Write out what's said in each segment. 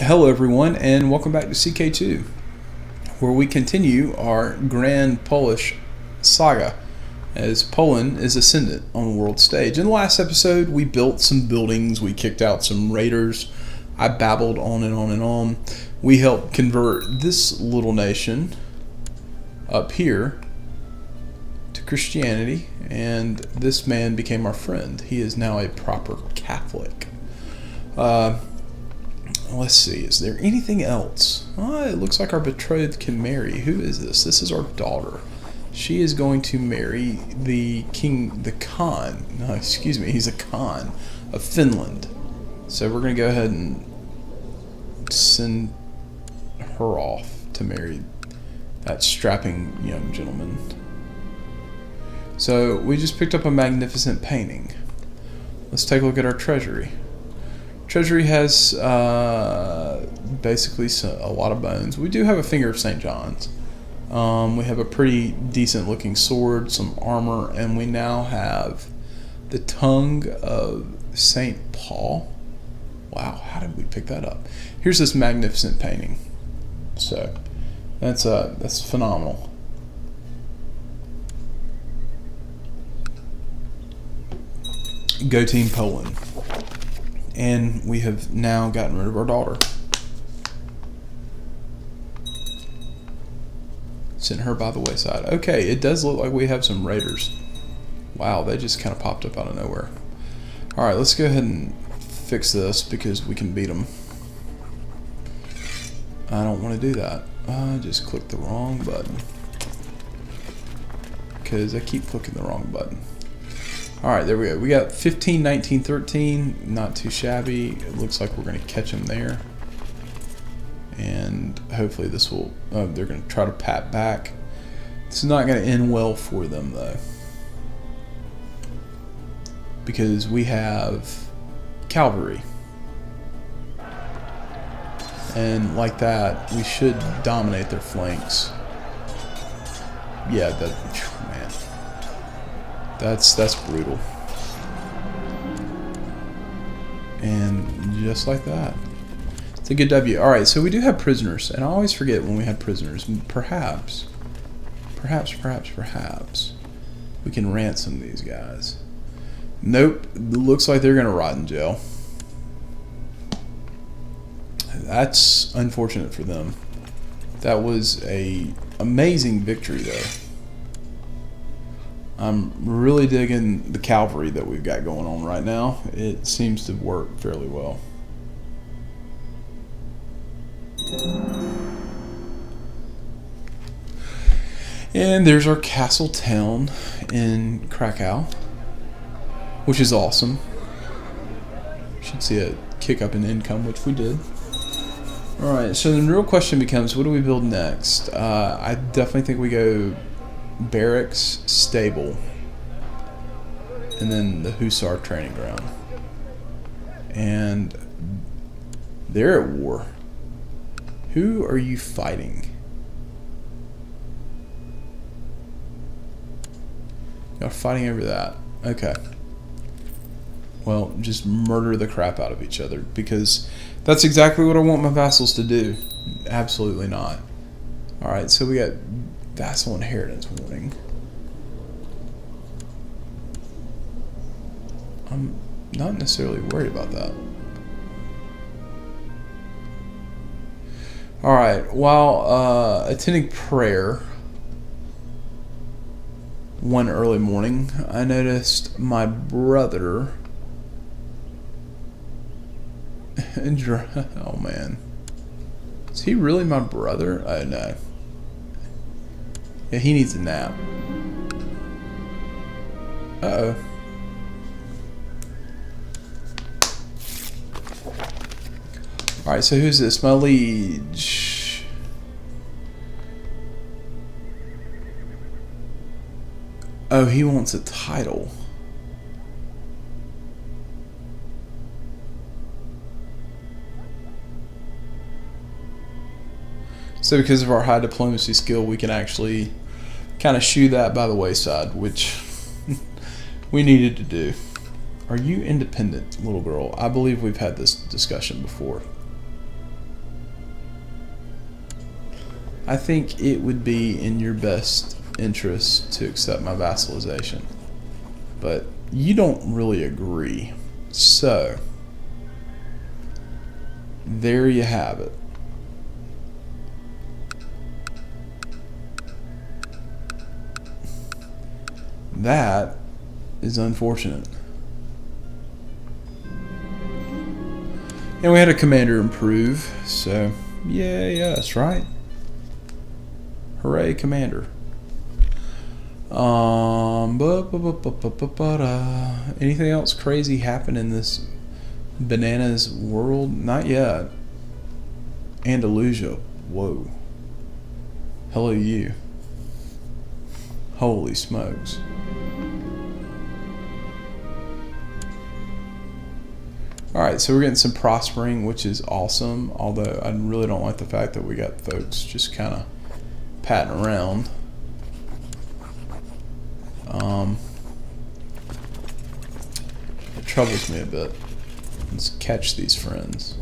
Hello everyone and welcome back to CK2, where we continue our grand Polish Saga as Poland is Ascendant on the world stage. In the last episode we built some buildings, we kicked out some raiders, I babbled on and on and on. We helped convert this little nation up here to Christianity, and this man became our friend. He is now a proper Catholic. Let's see, is there anything else? It looks like our betrothed can marry. Who is this? This is our daughter. She is going to marry the king, the Khan. No, excuse me, he's a Khan of Finland. So we're going to go ahead and send her off to marry that strapping young gentleman. So we just picked up a magnificent painting. Let's take a look at our treasury. Treasury has basically a lot of bones. We do have a finger of St. John's. We have a pretty decent looking sword, some armor, and we now have the tongue of St. Paul. Wow, how did we pick that up? Here's this magnificent painting. So that's phenomenal. Go Team Poland. And we have now gotten rid of our daughter. Sent her by the wayside. Okay, it does look like we have some raiders. Wow, they just kind of popped up out of nowhere. Alright, let's go ahead and fix this because we can beat them. I don't want to do that. I just clicked the wrong button. Because I keep clicking the wrong button. Alright, there we go. We got 15, 19, 13. Not too shabby. It looks like we're going to catch them there. And hopefully this will... they're going to try to pat back. It's not going to end well for them, though. Because we have cavalry. And like that, we should dominate their flanks. Yeah, man. That's brutal. And just like that. It's a good W. Alright, so we do have prisoners. And I always forget when we have prisoners. Perhaps we can ransom these guys. Nope. Looks like they're going to rot in jail. That's unfortunate for them. That was a amazing victory, though. I'm really digging the cavalry that we've got going on right now. It seems to work fairly well. And there's our castle town in Krakow, which is awesome. Should see a kick up in income, which we did. Alright, so the real question becomes, what do we build next? I definitely think we go barracks, stable, and then the hussar training ground. And they're at war. Who are you fighting? Y'all fighting over that. Okay. Well, just murder the crap out of each other, because that's exactly what I want my vassals to do. Absolutely not. Alright, so we got vassal inheritance warning. I'm not necessarily worried about that. Alright, while attending prayer one early morning, I noticed my brother... oh man. Is he really my brother? Oh no. Yeah, he needs a nap. Uh-oh. Alright, so who's this? My liege. Oh, he wants a title. So because of our high diplomacy skill, we can actually kind of shoo that by the wayside, which we needed to do. Are you independent, little girl? I believe we've had this discussion before. I think it would be in your best interest to accept my vassalization. But you don't really agree. So, there you have it. That is unfortunate. And we had a commander improve, so yeah, yes, right? Hooray, commander. Anything else crazy happen in this bananas world? Not yet. Andalusia. Whoa. Hello, you. Holy smokes. Alright, so we're getting some prospering, which is awesome. Although I really don't like the fact that we got folks just kind of patting around. It troubles me a bit. Let's catch these friends.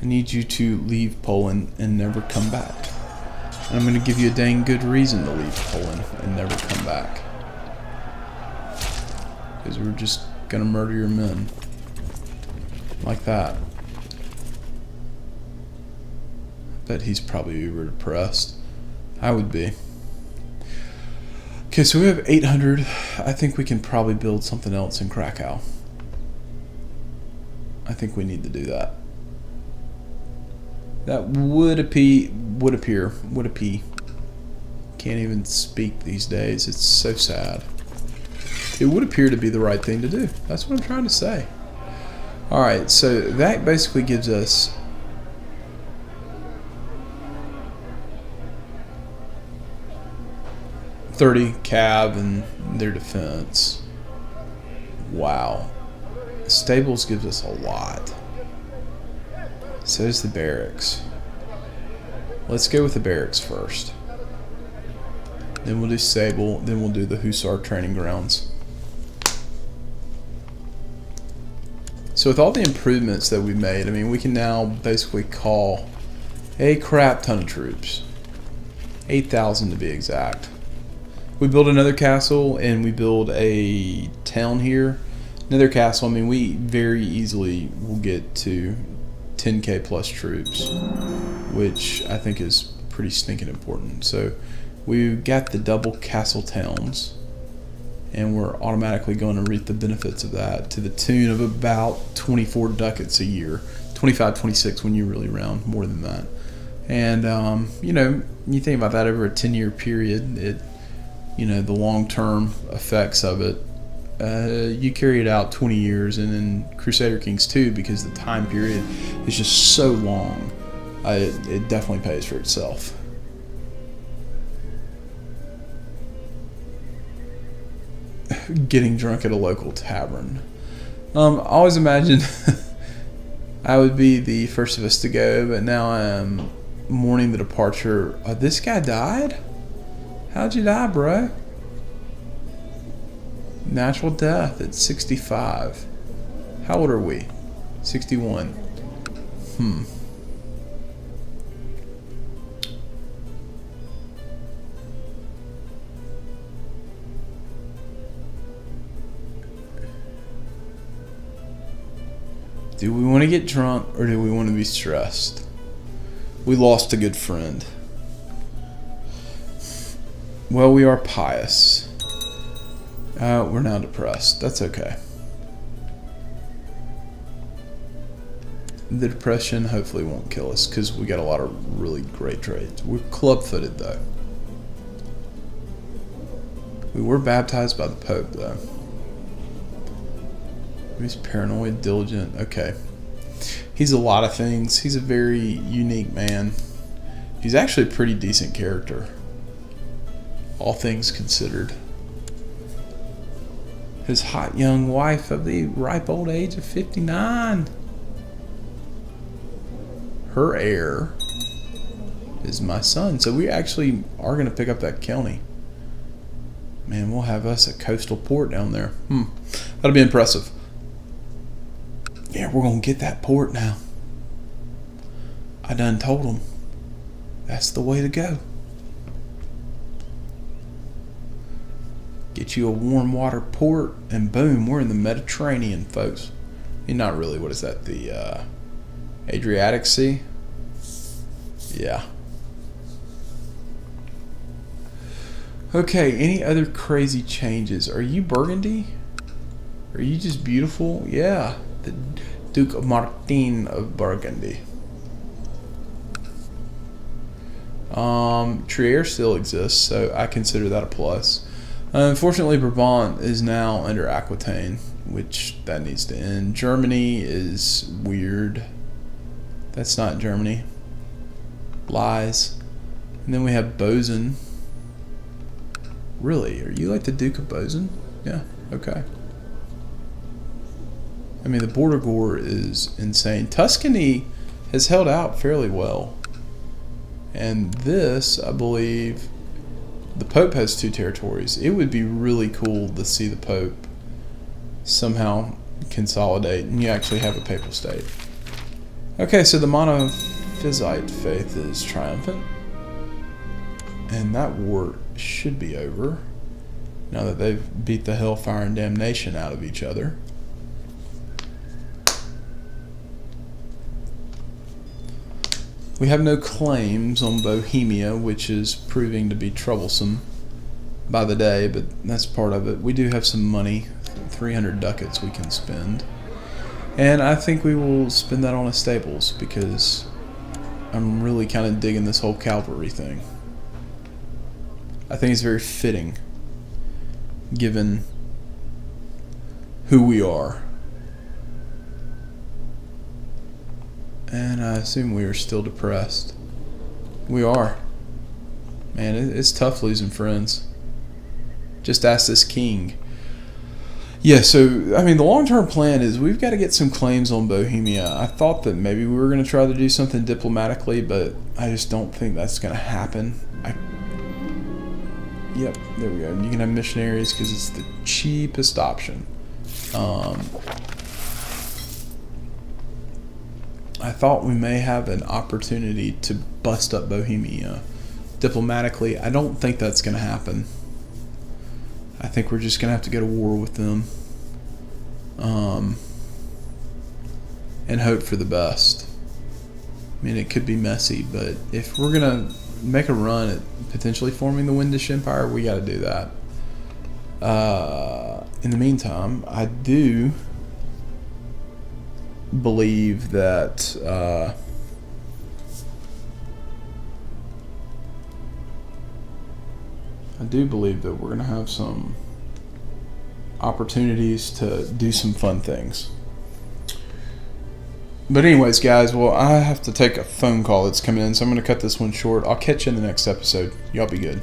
I need you to leave Poland and never come back. And I'm going to give you a dang good reason to leave Poland and never come back. Because we're just going to murder your men. Like that. I bet he's probably uber depressed. I would be. Okay, so we have 800. I think we can probably build something else in Krakow. I think we need to do that. That would appear. Can't even speak these days. It's so sad. It would appear to be the right thing to do. That's what I'm trying to say. Alright, so that basically gives us .30 cav and their defense. Wow. Stables gives us a lot. So does the barracks. Let's go with the barracks first. Then we'll do Sable. Then we'll do the Hussar training grounds. So with all the improvements that we've made, I mean, we can now basically call a crap ton of troops. 8,000 to be exact. We build another castle and we build a town here. Another castle, I mean, we very easily will get to 10k plus troops, which I think is pretty stinking important. So we've got the double castle towns, and we're automatically going to reap the benefits of that to the tune of about 24 ducats a year. 25, 26 when you really round, more than that. And, you know, you think about that over a 10-year period, it, you know, the long-term effects of it, you carry it out 20 years, and in Crusader Kings 2, because the time period is just so long, it definitely pays for itself. Getting drunk at a local tavern. I always imagined I would be the first of us to go, but now I am mourning the departure. This guy died? How'd you die, bro? Natural death at 65. How old are we? 61. Do we want to get drunk or do we want to be stressed? We lost a good friend. Well, we are pious. We're now depressed. That's okay. The depression hopefully won't kill us because we got a lot of really great trades. We're club-footed though. We were baptized by the Pope though. He's paranoid, diligent. Okay. He's a lot of things. He's a very unique man. He's actually a pretty decent character, all things considered. His hot young wife of the ripe old age of 59. Her heir is my son. So we actually are going to pick up that county. Man, we'll have us a coastal port down there. That'll be impressive. Yeah, we're going to get that port now. I done told them. That's the way to go. Get you a warm water port, and boom, we're in the Mediterranean, folks. And not really, what is that, the Adriatic Sea? Yeah. Okay, any other crazy changes? Are you Burgundy? Are you just beautiful? Yeah, the Duke of Martin of Burgundy. Trier still exists, so I consider that a plus. Unfortunately, Brabant is now under Aquitaine, which that needs to end. Germany is weird. That's not Germany. Lies. And then we have Bozen. Really? Are you like the Duke of Bozen? Yeah, okay. I mean, the border gore is insane. Tuscany has held out fairly well. And this, I believe, the Pope has 2 territories. It would be really cool to see the Pope somehow consolidate and you actually have a papal state. Okay, so the monophysite faith is triumphant. And that war should be over now that they've beat the hellfire and damnation out of each other. We have no claims on Bohemia, which is proving to be troublesome by the day, but that's part of it. We do have some money, 300 ducats we can spend. And I think we will spend that on a stables because I'm really kind of digging this whole cavalry thing. I think it's very fitting given who we are. And I assume we are still depressed. We are. Man, it's tough losing friends. Just ask this king. Yeah, so, I mean, the long-term plan is we've got to get some claims on Bohemia. I thought that maybe we were going to try to do something diplomatically, but I just don't think that's going to happen. Yep, there we go. You can have missionaries because it's the cheapest option. I thought we may have an opportunity to bust up Bohemia diplomatically. I don't think that's going to happen. I think we're just going to have to go to war with them and hope for the best. I mean, it could be messy, but if we're going to make a run at potentially forming the Windish Empire, we got to do that. In the meantime, I do believe that we're going to have some opportunities to do some fun things. But anyways, guys, well, I have to take a phone call that's coming in, so I'm going to cut this one short. I'll catch you in the next episode. Y'all be good.